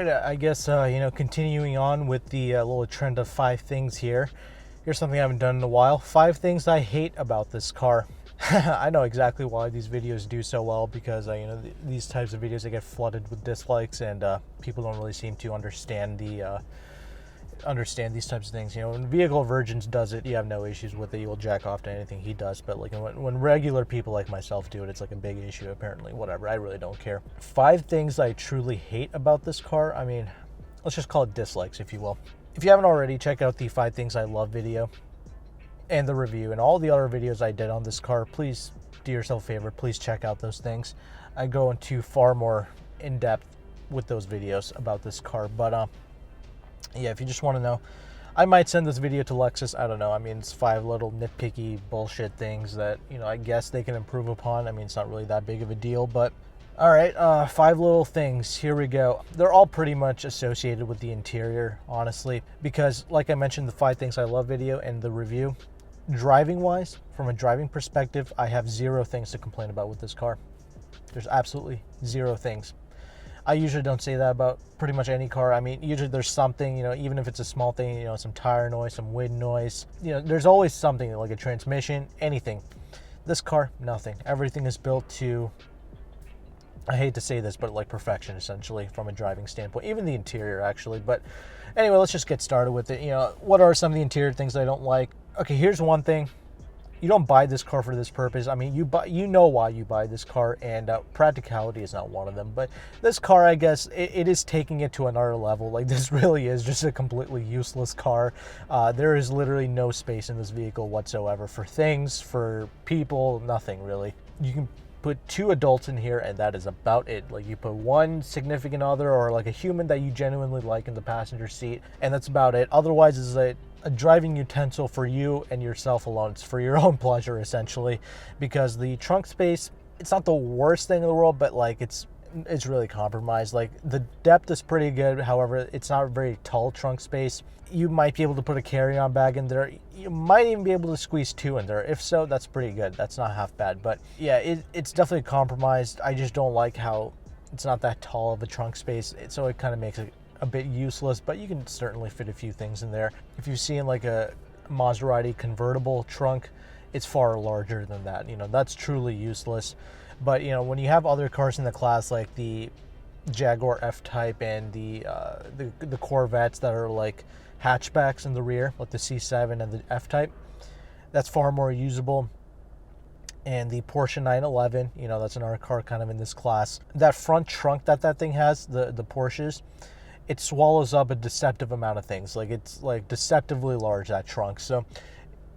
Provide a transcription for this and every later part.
right, I guess, continuing on with the little trend of 5 things here. Here's something I haven't done in a while. 5 things I hate about this car. I know exactly why these videos do so well, because, these types of videos, they get flooded with dislikes, and people don't really seem to understand these types of things. When Vehicle Virgins does it, you have no issues with it. You'll jack off to anything he does. But like when regular people like myself do it, it's like a big issue, apparently. Whatever, I really don't care. 5 things I truly hate about this car. I mean, let's just call it dislikes, if you will. If you haven't already, check out the 5 things I love video and the review and all the other videos I did on this car. Please do yourself a favor, please check out those things. I go into far more in depth with those videos about this car. But yeah, if you just want to know, I might send this video to Lexus. I don't know. I mean, it's 5 little nitpicky bullshit things that, I guess they can improve upon. I mean, it's not really that big of a deal, but all right, 5 little things. Here we go. They're all pretty much associated with the interior, honestly, because like I mentioned, the 5 things I love video and the review, driving wise, from a driving perspective, I have 0 things to complain about with this car. There's absolutely 0 things. I usually don't say that about pretty much any car. I mean, usually there's something, even if it's a small thing, some tire noise, some wind noise, there's always something like a transmission, anything. This car, nothing. Everything is built to, I hate to say this, but like perfection, essentially, from a driving standpoint, even the interior, actually. But anyway, let's just get started with it. What are some of the interior things I don't like? Okay, here's one thing. You don't buy this car for this purpose. I mean, you know why you buy this car, and practicality is not one of them. But this car, I guess, it is taking it to another level. Like, this really is just a completely useless car. There is literally no space in this vehicle whatsoever for things, for people, nothing really. You can put 2 adults in here, and that is about it. Like, you put 1 significant other or like a human that you genuinely like in the passenger seat, and that's about it. Otherwise, it's a driving utensil for you and yourself alone. It's for your own pleasure, essentially, because the trunk space, it's not the worst thing in the world, but like it's really compromised. Like, the depth is pretty good, however, it's not a very tall trunk space. You might be able to put a carry-on bag in there. You might even be able to squeeze 2 in there. If so, that's pretty good. That's not half bad. But yeah, it's definitely compromised. I just don't like how it's not that tall of a trunk space, so it kind of makes it a bit useless, but you can certainly fit a few things in there. If you've seen like a Maserati convertible trunk, it's far larger than that. That's truly useless. But when you have other cars in the class, like the Jaguar F-Type and the Corvettes that are like hatchbacks in the rear, like the C7 and the F-Type, that's far more usable. And the Porsche 911, that's another car kind of in this class. That front trunk that thing has, the Porsches, it swallows up a deceptive amount of things. Like, it's like deceptively large, that trunk. So,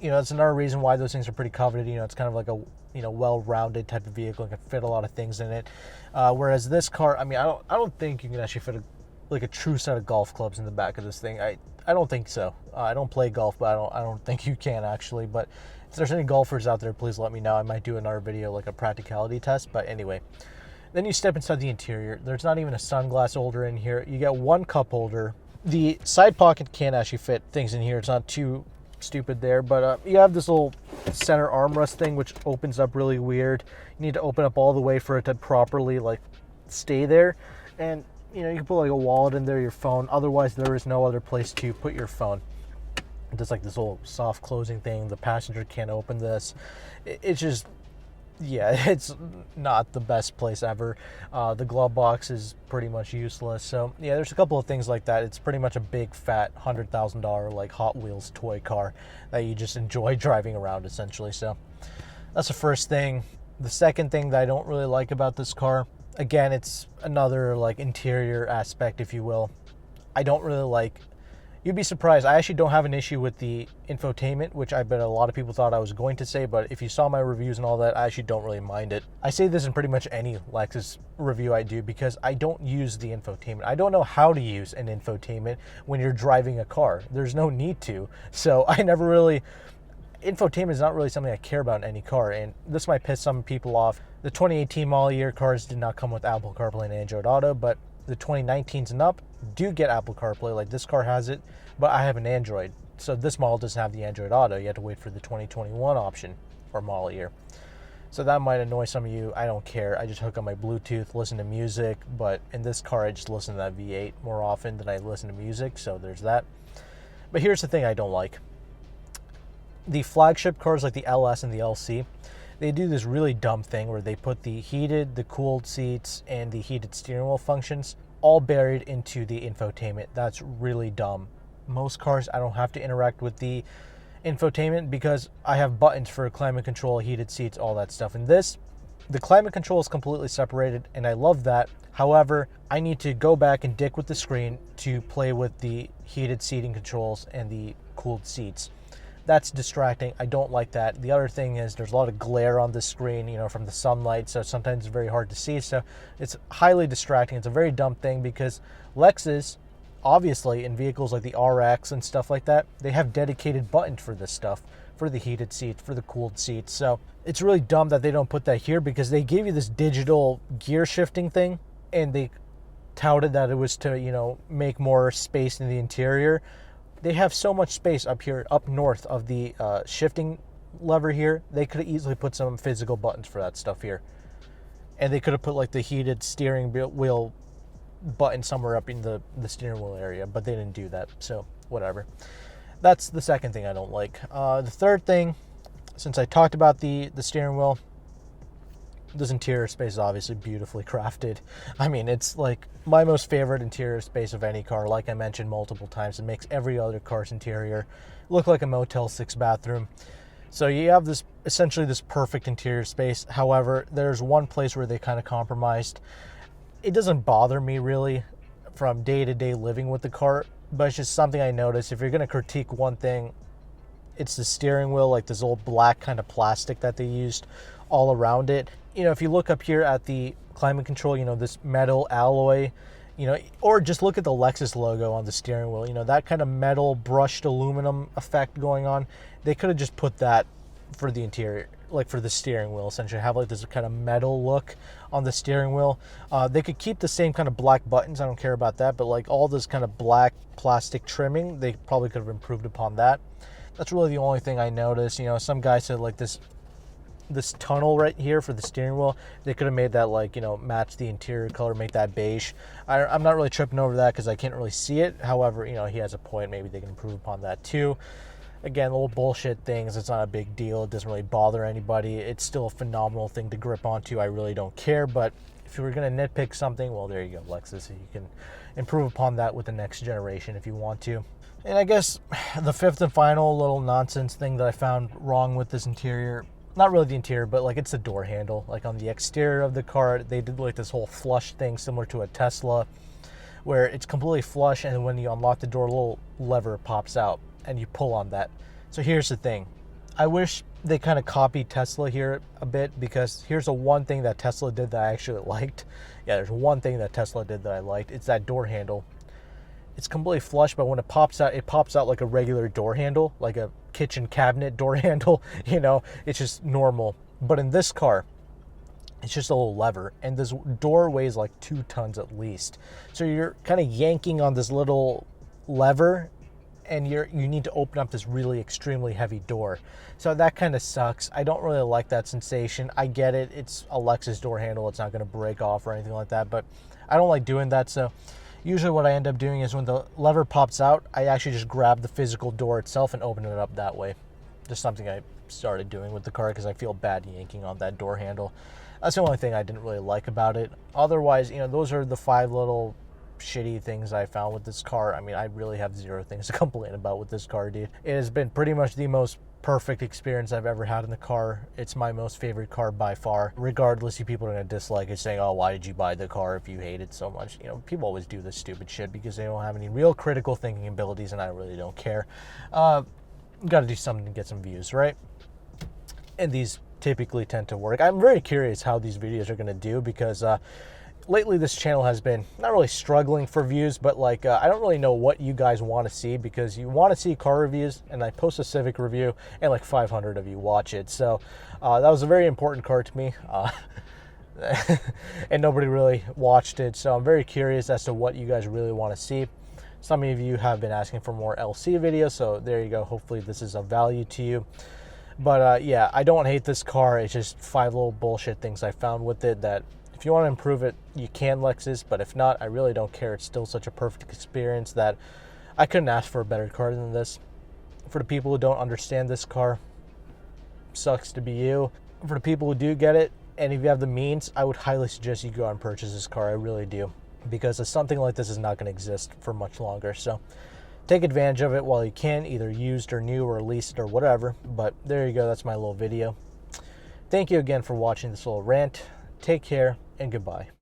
that's another reason why those things are pretty coveted. It's kind of like a well-rounded type of vehicle. It can fit a lot of things in it. Whereas this car, I mean, I don't think you can actually fit a true set of golf clubs in the back of this thing. I don't think so. I don't play golf, but I don't think you can, actually. But if there's any golfers out there, please let me know. I might do another video, like a practicality test. But anyway, then you step inside the interior. There's not even a sunglass holder in here. You get 1 cup holder. The side pocket can't actually fit things in here. It's not too stupid there, but you have this little center armrest thing, which opens up really weird. You need to open up all the way for it to properly like stay there. And you can put like a wallet in there, your phone. Otherwise, there is no other place to put your phone. There's like this little soft closing thing. The passenger can't open this. It's just, yeah, it's not the best place ever. The glove box is pretty much useless. So yeah, there's a couple of things like that. It's pretty much a big fat $100,000 like Hot Wheels toy car that you just enjoy driving around, essentially. So that's the first thing. The second thing that I don't really like about this car, again, it's another like interior aspect, if you will. I don't really like, you'd be surprised, I actually don't have an issue with the infotainment, which I bet a lot of people thought I was going to say, but if you saw my reviews and all that, I actually don't really mind it. I say this in pretty much any Lexus review I do because I don't use the infotainment. I don't know how to use an infotainment when you're driving a car. There's no need to. So I never really, infotainment is not really something I care about in any car, and this might piss some people off. The 2018 model year cars did not come with Apple CarPlay and Android Auto, but the 2019s and up do get Apple CarPlay. Like, this car has it, but I have an Android. So this model doesn't have the Android Auto. You have to wait for the 2021 option or model year. So that might annoy some of you. I don't care. I just hook up my Bluetooth, listen to music. But in this car, I just listen to that V8 more often than I listen to music. So there's that. But here's the thing I don't like. The flagship cars like the LS and the LC, they do this really dumb thing where they put the heated, the cooled seats, and the heated steering wheel functions all buried into the infotainment. That's really dumb. Most cars, I don't have to interact with the infotainment because I have buttons for climate control, heated seats, all that stuff. And this, the climate control is completely separated, and I love that. However, I need to go back and dick with the screen to play with the heated seating controls and the cooled seats. That's distracting. I don't like that. The other thing is there's a lot of glare on the screen, from the sunlight, so sometimes it's very hard to see. So it's highly distracting. It's a very dumb thing because Lexus, obviously in vehicles like the RX and stuff like that, they have dedicated buttons for this stuff, for the heated seats, for the cooled seats. So it's really dumb that they don't put that here because they gave you this digital gear shifting thing and they touted that it was to, make more space in the interior. They have so much space up here, up north of the shifting lever here. They could have easily put some physical buttons for that stuff here. And they could have put like the heated steering wheel button somewhere up in the steering wheel area, but they didn't do that, so whatever. That's the second thing I don't like. The third thing, since I talked about the steering wheel, this interior space is obviously beautifully crafted. I mean, it's like my most favorite interior space of any car. Like I mentioned multiple times, it makes every other car's interior look like a Motel 6 bathroom. So you have this essentially this perfect interior space. However, there's one place where they kind of compromised. It doesn't bother me really from day-to-day living with the car, but it's just something I noticed. If you're going to critique one thing, it's the steering wheel, like this old black kind of plastic that they used all around it. If you look up here at the climate control, this metal alloy, or just look at the Lexus logo on the steering wheel, that kind of metal brushed aluminum effect going on. They could have just put that for the interior, like for the steering wheel, essentially have like this kind of metal look on the steering wheel. They could keep the same kind of black buttons. I don't care about that, but like all this kind of black plastic trimming, they probably could have improved upon that. That's really the only thing I noticed. Some guy said like this tunnel right here for the steering wheel, they could have made that like, match the interior color, make that beige. I'm not really tripping over that because I can't really see it. However, he has a point. Maybe they can improve upon that too. Again, little bullshit things. It's not a big deal. It doesn't really bother anybody. It's still a phenomenal thing to grip onto. I really don't care. But if you were going to nitpick something, well, there you go, Lexus. You can improve upon that with the next generation if you want to. And I guess the fifth and final little nonsense thing that I found wrong with this interior, not really the interior, but like it's the door handle. Like on the exterior of the car, they did like this whole flush thing similar to a Tesla where it's completely flush, and when you unlock the door, a little lever pops out and you pull on that. So here's the thing. I wish they kind of copied Tesla here a bit, because here's the one thing that Tesla did that I actually liked. Yeah, there's one thing that Tesla did that I liked. It's that door handle. It's completely flush, but when it pops out like a regular door handle, like a kitchen cabinet door handle, it's just normal. But in this car, it's just a little lever, and this door weighs like 2 tons at least. So you're kind of yanking on this little lever, and you need to open up this really extremely heavy door. So that kind of sucks. I don't really like that sensation. I get it. It's a Lexus door handle. It's not going to break off or anything like that, but I don't like doing that. So usually what I end up doing is when the lever pops out, I actually just grab the physical door itself and open it up that way. Just something I started doing with the car because I feel bad yanking on that door handle. That's the only thing I didn't really like about it. Otherwise, those are the 5 little shitty things I found with this car. I mean, I really have 0 things to complain about with this car, dude. It has been pretty much the most perfect experience I've ever had in the car. It's my most favorite car by far. Regardless, you people are going to dislike it, saying, oh, why did you buy the car if you hate it so much? People always do this stupid shit because they don't have any real critical thinking abilities, and I really don't care. Got to do something to get some views, right? And these typically tend to work. I'm very curious how these videos are going to do, because lately this channel has been not really struggling for views, but like I don't really know what you guys want to see, because you want to see car reviews, and I post a Civic review and like 500 of you watch it. So that was a very important car to me, and nobody really watched it. So I'm very curious as to what you guys really want to see. Some of you have been asking for more LC videos, so there you go. Hopefully this is of value to you. But yeah, I don't hate this car. It's just 5 little bullshit things I found with it that if you want to improve it, you can, Lexus. But if not, I really don't care. It's still such a perfect experience that I couldn't ask for a better car than this. For the people who don't understand this car, sucks to be you. For the people who do get it, and if you have the means, I would highly suggest you go out and purchase this car. I really do, because something like this is not going to exist for much longer. So take advantage of it while you can, either used or new or leased or whatever. But there you go. That's my little video. Thank you again for watching this little rant. Take care and goodbye.